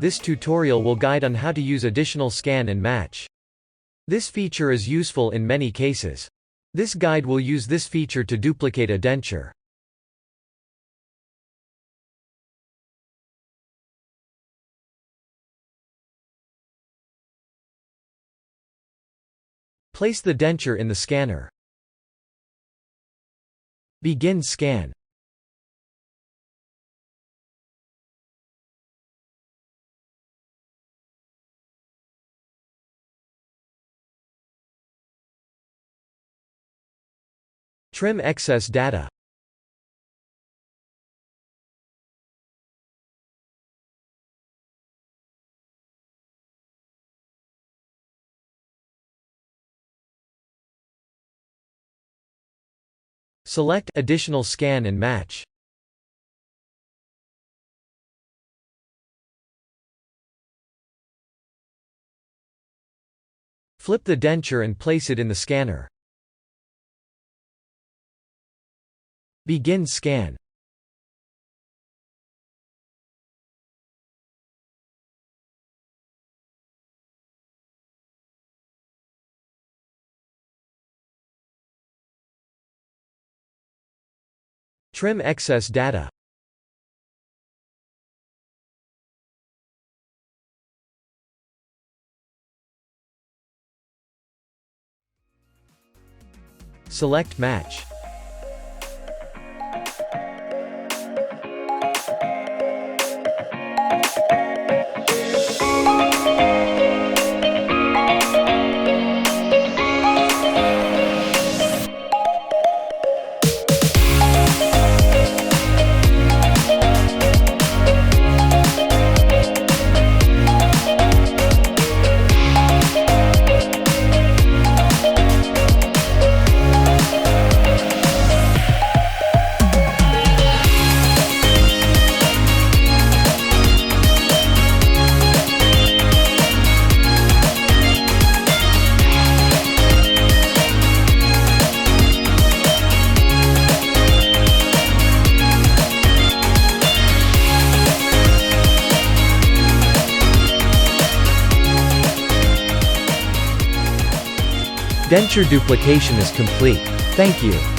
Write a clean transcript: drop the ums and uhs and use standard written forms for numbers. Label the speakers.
Speaker 1: This tutorial will guide on how to use additional scan and match. This feature is useful in many cases. This guide will use this feature to duplicate a denture. Place the denture in the scanner. Begin scan. Trim excess data. Select Additional Scan and Match. Flip the denture and place it in the scanner. Begin scan. Trim excess data. Select Match. Denture duplication is complete. Thank you.